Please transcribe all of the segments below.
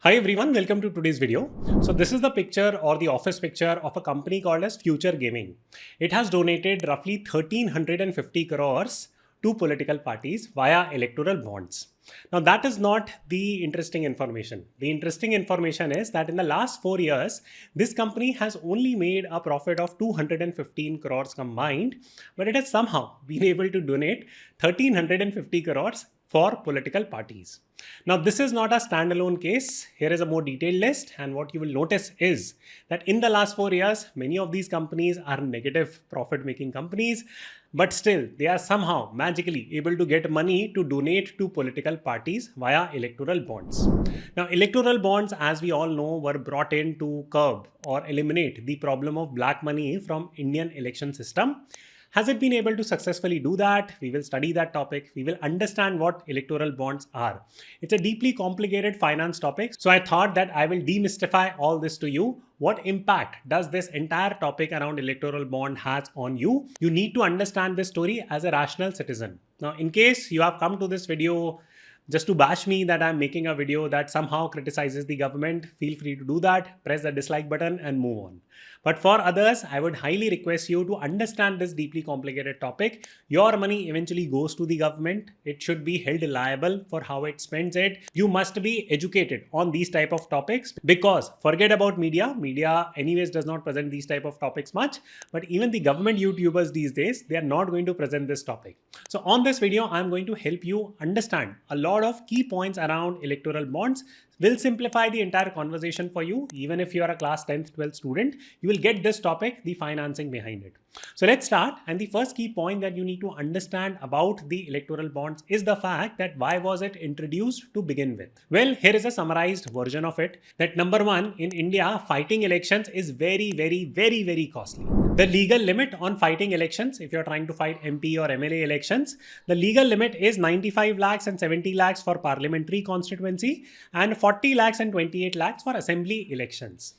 Hi everyone, welcome to today's video. So this is the picture or the office picture of a company called as Future Gaming. It has donated roughly 1350 crores to political parties via electoral bonds. Now that is not the interesting information. The interesting information is that in the last 4 years, this company has only made a profit of 215 crores combined, but it has somehow been able to donate 1350 crores for political parties. Now, this is not a standalone case. Here is a more detailed list. And what you will notice is that in the last 4 years, many of these companies are negative profit making companies, but still they are somehow magically able to get money to donate to political parties via electoral bonds. Now, electoral bonds, as we all know, were brought in to curb or eliminate the problem of black money from Indian election system. Has it been able to successfully do that? We will study that topic. We will understand what electoral bonds are. It's a deeply complicated finance topic. So I thought that I will demystify all this to you. What impact does this entire topic around electoral bond has on you? You need to understand this story as a rational citizen. Now, in case you have come to this video just to bash me that I'm making a video that somehow criticizes the government, feel free to do that, press the dislike button and move on. But for others, I would highly request you to understand this deeply complicated topic. Your money eventually goes to the government. It should be held liable for how it spends it. You must be educated on these type of topics because forget about media. Media anyways does not present these type of topics much, but even the government YouTubers these days, they are not going to present this topic. So on this video, I'm going to help you understand a lot of key points around electoral bonds. Will simplify the entire conversation for you. Even if you are a class 10th, 12th student, you will get this topic, the financing behind it. So let's start. And the first key point that you need to understand about the electoral bonds is the fact that why was it introduced to begin with? Well, here is a summarized version of it. That number one, in India, fighting elections is very costly. The legal limit on fighting elections, if you're trying to fight MP or MLA elections, the legal limit is 95 lakhs and 70 lakhs for parliamentary constituency and 40 lakhs and 28 lakhs for assembly elections.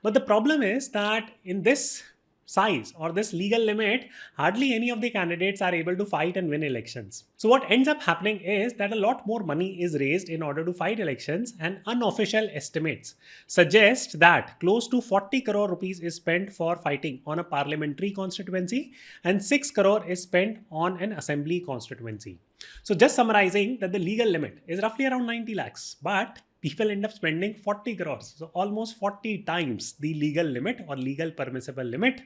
But the problem is that in this size or this legal limit, hardly any of the candidates are able to fight and win elections. So what ends up happening is that a lot more money is raised in order to fight elections, and unofficial estimates suggest that close to 40 crore rupees is spent for fighting on a parliamentary constituency and 6 crore is spent on an assembly constituency. So just summarizing that the legal limit is roughly around 90 lakhs, but people end up spending 40 crores. So almost 40 times the legal limit or legal permissible limit.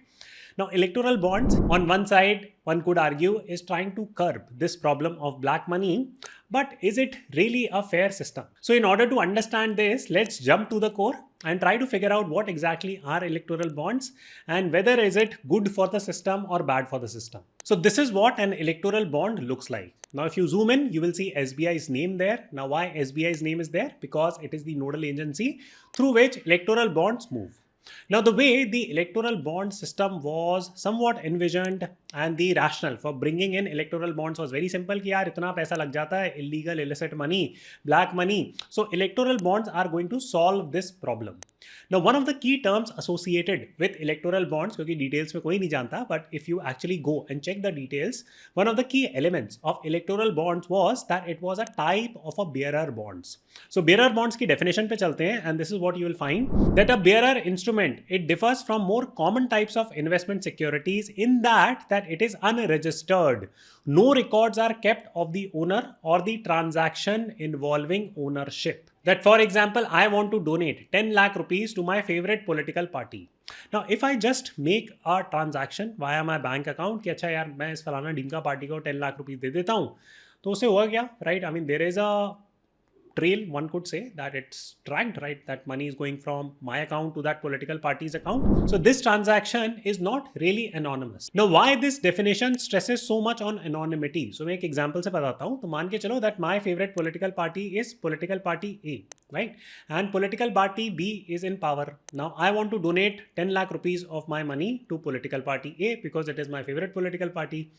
Now, electoral bonds, on one side, one could argue, is trying to curb this problem of black money. But is it really a fair system? So in order to understand this, let's jump to the core and try to figure out what exactly are electoral bonds and whether is it good for the system or bad for the system. So this is what an electoral bond looks like. Now, if you zoom in, you will see SBI's name there. Now, why SBI's name is there? Because it is the nodal agency through which electoral bonds move. Now, the way the electoral bond system was somewhat envisioned and the rationale for bringing in electoral bonds was very simple कि यार इतना पैसा लग जाता है, illegal, illicit money, black money. So electoral bonds are going to solve this problem. Now, one of the key terms associated with electoral bonds, क्योंकि details में कोई नहीं जानता, but if you actually go and check the details, one of the key elements of electoral bonds was that it was a type of a bearer bonds. So bearer bonds की definition पे चलते हैं, and this is what you will find that a bearer instrument, it differs from more common types of investment securities in that it is unregistered. No records are kept of the owner or the transaction involving ownership. That for example, I want to donate 10 lakh rupees to my favorite political party. Now, if I just make a transaction via my bank account कि अच्छा यार मैं इस फलाना ढिमका party को 10 lakh rupees दे देता हूँ, तो उससे हुआ क्या, right? I mean, there is a trail, one could say that it's tracked, right? That money is going from my account to that political party's account. So this transaction is not really anonymous. Now, why this definition stresses so much on anonymity? So मैं एक example से बताता हूँ. तो मान के चलो that my favorite political party is political party A, right? And political party B is in power. Now I want to donate 10 lakh rupees of my money to political party A because it is my favorite political party.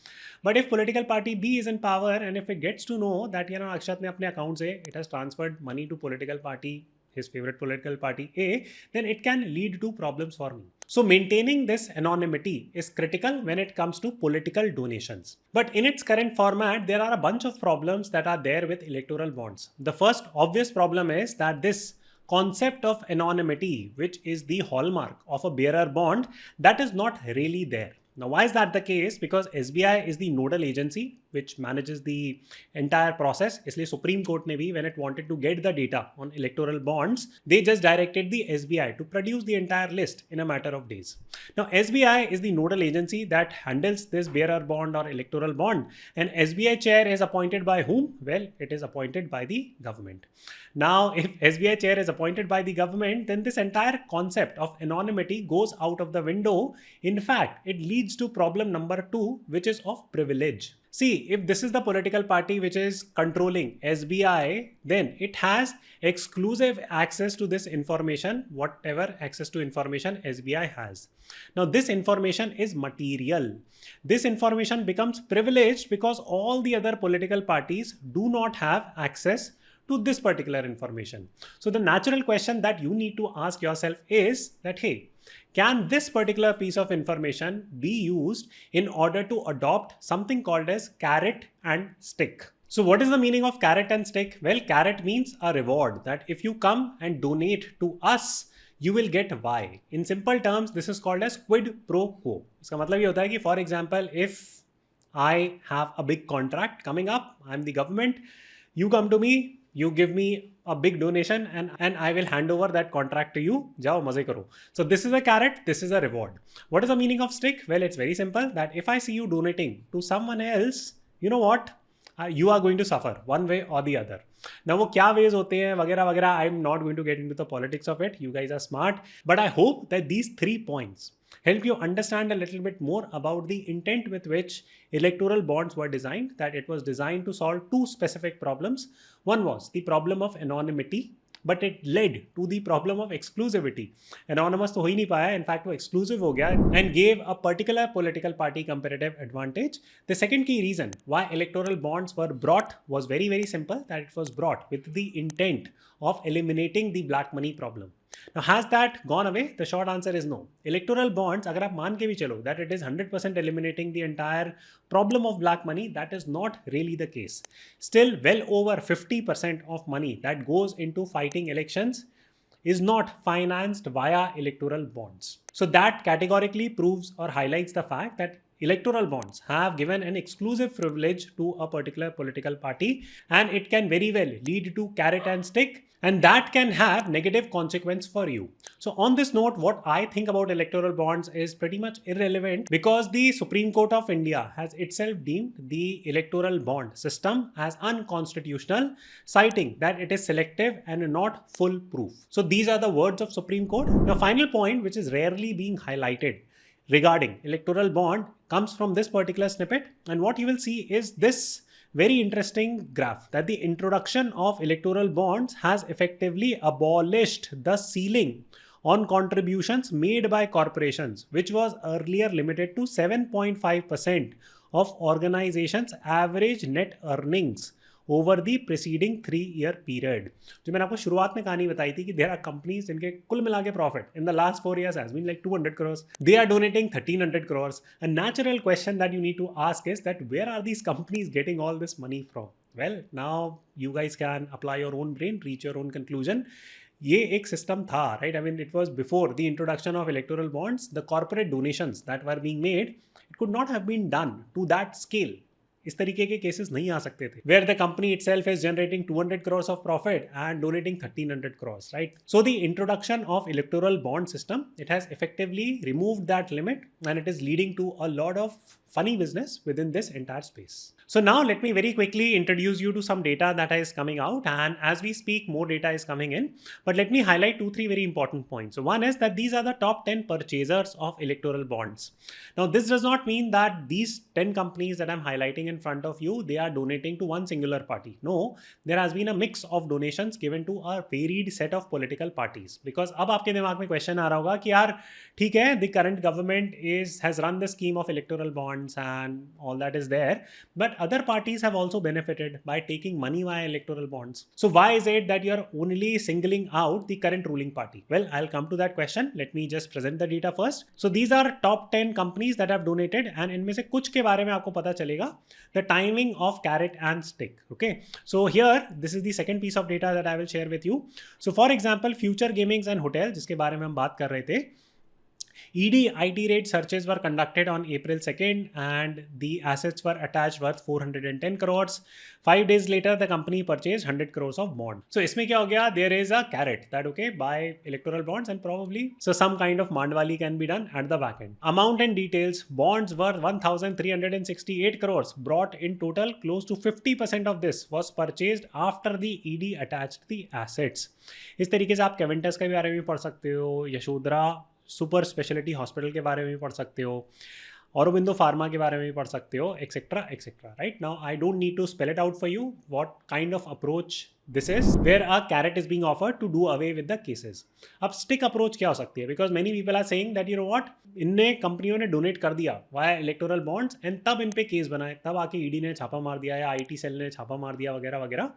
But if political party B is in power and if it gets to know that Akshat ने अपने account से it has transferred money to political party, his favorite political party A, then it can lead to problems for me. So maintaining this anonymity is critical when it comes to political donations. But in its current format, there are a bunch of problems that are there with electoral bonds. The first obvious problem is that this concept of anonymity, which is the hallmark of a bearer bond, that is not really there. Now, why is that the case? Because SBI is the nodal agency which manages the entire process. इसलिए Supreme Court ने भी, when it wanted to get the data on electoral bonds, they just directed the SBI to produce the entire list in a matter of days. Now, SBI is the nodal agency that handles this bearer bond or electoral bond, and SBI chair is appointed by whom? Well, it is appointed by the government. Now, if SBI chair is appointed by the government, then this entire concept of anonymity goes out of the window. In fact, it leads to problem number 2, which is of privilege. See, if this is the political party which is controlling SBI, then it has exclusive access to this information, whatever access to information SBI has. Now, this information is material. This information becomes privileged because all the other political parties do not have access to this particular information. So the natural question that you need to ask yourself is that, hey, can this particular piece of information be used in order to adopt something called as carrot and stick? So what is the meaning of carrot and stick? Well, carrot means a reward, that if you come and donate to us, you will get Y. In simple terms, this is called as quid pro quo. इसका मतलब ये होता है कि, for example, if I have a big contract coming up, I'm the government, you come to me, you give me a big donation, and I will hand over that contract to you. Jao maze karo. So this is a carrot, this is a reward. What is the meaning of stick? Well, it's very simple, that if I see you donating to someone else, you know what? You are going to suffer one way or the other. Now, वो क्या ways होते हैं वगैरह वगैरह, I'm not going to get into the politics of it. You guys are smart. But I hope that these 3 points help you understand a little bit more about the intent with which electoral bonds were designed, that it was designed to solve 2 specific problems. One was the problem of anonymity, but it led to the problem of exclusivity. Anonymous तो हो ही नहीं पाया, in fact वो exclusive हो गया, and gave a particular political party comparative advantage. The second key reason why electoral bonds were brought was very, very simple, that it was brought with the intent of eliminating the black money problem. Now, has that gone away? The short answer is no. Electoral bonds, अगर आप मान के भी चलो that it is 100% eliminating the entire problem of black money, that is not really the case. Still, well over 50% of money that goes into fighting elections is not financed via electoral bonds. So that categorically proves or highlights the fact that electoral bonds have given an exclusive privilege to a particular political party, and it can very well lead to carrot and stick, and that can have negative consequence for you. So on this note, what I think about electoral bonds is pretty much irrelevant, because the Supreme Court of India has itself deemed the electoral bond system as unconstitutional, citing that it is selective and not foolproof. So these are the words of Supreme Court. Now, final point, which is rarely being highlighted regarding electoral bond, comes from this particular snippet, and what you will see is this very interesting graph, that the introduction of electoral bonds has effectively abolished the ceiling on contributions made by corporations, which was earlier limited to 7.5% of organizations' average net earnings over the preceding 3-year period. जो मैंने आपको शुरुआत में कहानी बताई थी कि there are companies जिनके कुल मिला के profit in the last 4 years has been like 200 crores. They are donating 1300 crores. A natural question that you need to ask is that where are these companies getting all this money from? Well, now you guys can apply your own brain, reach your own conclusion. ये एक system था, right? I mean, it was before the introduction of electoral bonds. The corporate donations that were being made, it could not have been done to that scale. इस तरीके के cases नहीं आ सकते थे, where the company itself is generating 200 crores of profit and donating 1300 crores, right? So the introduction of electoral bond system, it has effectively removed that limit, and it is leading to a lot of funny business within this entire space. So now let me very quickly introduce you to some data that is coming out, and as we speak more data is coming in, but let me highlight 2-3 very important points. So one is that these are the top 10 purchasers of electoral bonds. Now this does not mean that these 10 companies that I'm highlighting in front of you, they are donating to one singular party. No, there has been a mix of donations given to a varied set of political parties. Because अब आपके दिमाग में question आ रहा होगा कि यार ठीक है, the current government has run the scheme of electoral bonds and all that is there, but other parties have also benefited by taking money via electoral bonds. So why is it that you're only singling out the current ruling party? Well, I'll come to that question. Let me just present the data first. So these are top 10 companies that have donated, and इनमें से कुछ के बारे में आपको पता चलेगा the timing of carrot and stick. Okay, so here this is the second piece of data that I will share with you. So for example, Future Gamings and Hotel, जिसके बारे में हम बात कर रहे थे, ED IT rate searches were conducted on April 2nd and the assets were attached worth 410 crores. 5 days later, the company purchased 100 crores of bond. So इसमें क्या हो गया? There is a carrot that okay, buy electoral bonds and probably so some kind of mandwali can be done at the back end. Amount and details: bonds were 1,368 crores. Brought in total, close to 50% of this was purchased after the ED attached the assets. इस तरीके से आप केवेंटस के बारे में पढ़ सकते हो, यशोधरा सुपर स्पेशलिटी हॉस्पिटल के बारे में भी पढ़ सकते हो, औरोबिंदो फार्मा के बारे में भी पढ़ सकते हो, etcetera etcetera. Right now I don't need to spell it out for you what kind of approach this is where a carrot is being offered to do away with the cases. अब stick approach क्या हो सकती है? Because many people are saying that you know what, इनने कंपनियों ने donate कर दिया वाया इलेक्टोरल बॉन्ड्स एंड तब इन पे केस बनाए, तब आके ईडी ने छापा मार दिया या आईटी सेल ने छापा मार दिया वगैरह वगैरह.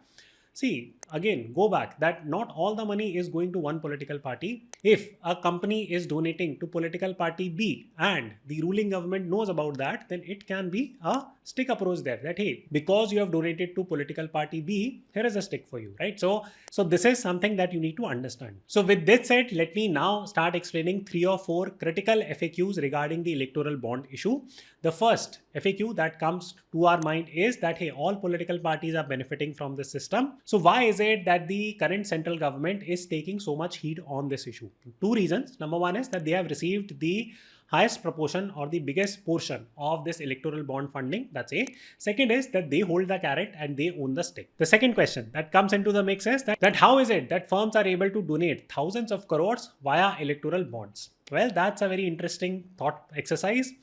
See, again, go back that not all the money is going to one political party. If a company is donating to political party B and the ruling government knows about that, then it can be a stick approach there that, hey, because you have donated to political party B, here is a stick for you, right? So this is something that you need to understand. So with this said, let me now start explaining 3 or 4 critical FAQs regarding the electoral bond issue. The first FAQ that comes to our mind is that, hey, all political parties are benefiting from this system. So why is it that the current central government is taking so much heat on this issue? 2 reasons. Number one is that they have received the highest proportion or the biggest portion of this electoral bond funding. That's A. Second is that they hold the carrot and they own the stick. The second question that comes into the mix is that how is it that firms are able to donate thousands of crores via electoral bonds? Well, that's a very interesting thought exercise.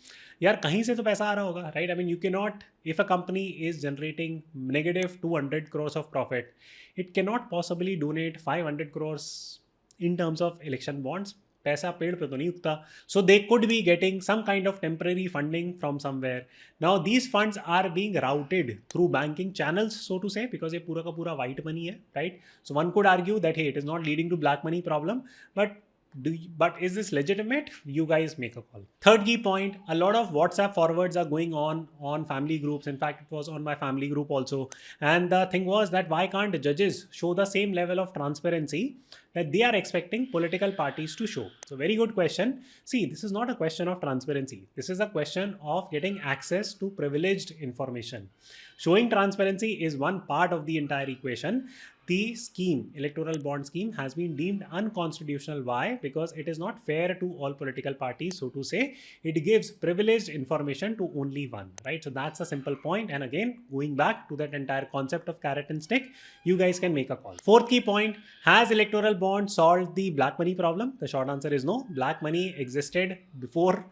यार कहीं से तो पैसा आ रहा होगा, right? I mean you can not, if a company is generating negative 200 crores of profit, it cannot possibly donate 500 crores in terms of election bonds. पैसा पेड़ पे तो नहीं उगता. So they could be getting some kind of temporary funding from somewhere. Now these funds are being routed through banking channels, so to say, because ये पूरा का पूरा white money है, right? So one could argue that, hey, it is not leading to black money problem, but is this legitimate? You guys make a call. Third key point, a lot of WhatsApp forwards are going on family groups. In fact, it was on my family group also. And the thing was that why can't judges show the same level of transparency that they are expecting political parties to show? So very good question. See, this is not a question of transparency. This is a question of getting access to privileged information. Showing transparency is one part of the entire equation. The scheme, electoral bond scheme, has been deemed unconstitutional. Why? Because it is not fair to all political parties, so to say. It gives privileged information to only one, right? So that's a simple point. And again, going back to that entire concept of carrot and stick, you guys can make a call. Fourth key point, has electoral bond solved the black money problem? The short answer is no. Black money existed before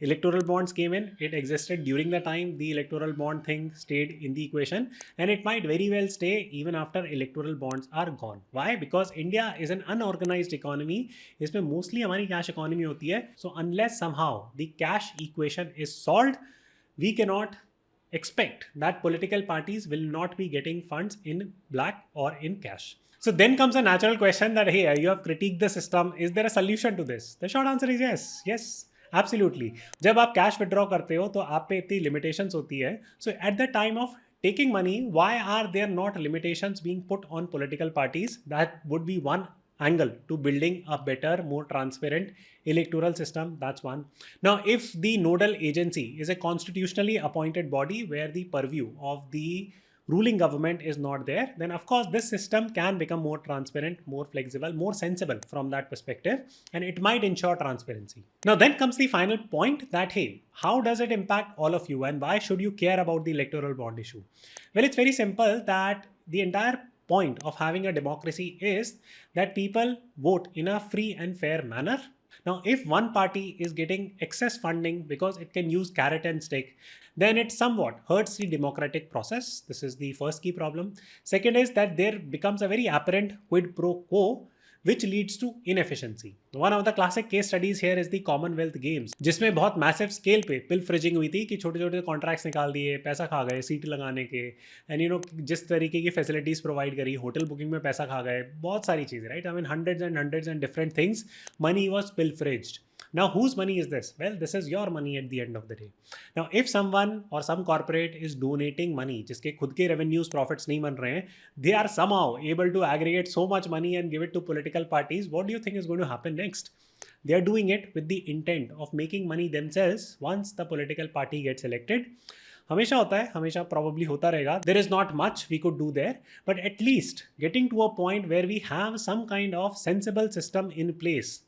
electoral bonds came in. It existed during the time the electoral bond thing stayed in the equation, and it might very well stay even after electoral bonds are gone. Why? Because India is an unorganized economy. इसमें mostly हमारी cash economy होती है. So unless somehow the cash equation is solved, we cannot expect that political parties will not be getting funds in black or in cash. So then comes a natural question that, hey, you have critiqued the system. Is there a solution to this? The short answer is yes. Yes. Absolutely. जब आप cash withdraw करते हो तो आप पे इतनी limitations होती है. So at the time of taking money, why are there not limitations being put on political parties? That would be one angle to building a better, more transparent electoral system. That's one. Now, if the nodal agency is a constitutionally appointed body where the purview of the ruling government is not there, then of course this system can become more transparent, more flexible, more sensible from that perspective, and it might ensure transparency. Now then comes the final point that, hey, how does it impact all of you and why should you care about the electoral bond issue? Well, it's very simple that the entire point of having a democracy is that people vote in a free and fair manner. Now, if one party is getting excess funding because it can use carrot and stick, then it somewhat hurts the democratic process. This is the first key problem. Second is that there becomes a very apparent quid pro quo which leads to inefficiency. One of the classic case studies here is the Commonwealth Games, जिसमें बहुत massive scale पे pilfering हुई थी कि छोटे छोटे contracts निकाल दिए, पैसा खा गए सीट लगाने के, एंड जिस तरीके की फैसिलिटीज प्रोवाइड करी, होटल बुकिंग में पैसा खा गए, बहुत सारी चीज़ें, right? I mean hundreds and different things, money was pilferaged. Now, whose money is this? Well, this is your money at the end of the day. Now, if someone or some corporate is donating money, जिसके खुद के revenues, profits नहीं बन रहे हैं, they are somehow able to aggregate so much money and give it to political parties. What do you think is going to happen next? They are doing it with the intent of making money themselves once the political party gets elected. हमेशा होता है, हमेशा probably होता रहेगा. There is not much we could do there, but at least getting to a point where we have some kind of sensible system in place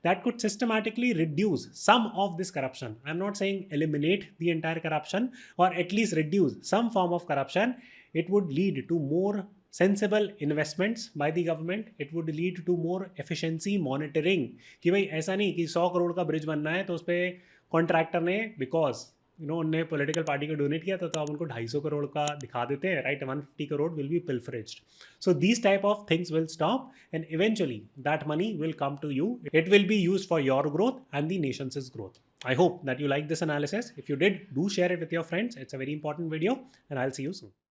that could systematically reduce some of this corruption. I'm not saying eliminate the entire corruption, or at least reduce some form of corruption. It would lead to more sensible investments by the government. It would lead to more efficiency monitoring. कि भाई ऐसा नहीं कि 100 करोड़ का bridge बनना है तो उस पर कॉन्ट्रैक्टर ने बिकॉज उनने पॉलिटिकल पार्टी को डोनेट किया था तो आप उनको 250 करोड़ का दिखा देते हैं, right? 150 crore will be pilfered. So these type of things will stop and eventually that money will come to you. It will be used for your growth and the nation's growth. I hope that you like this analysis. If you did, do share it with your friends. It's a very important video, and I'll see you soon.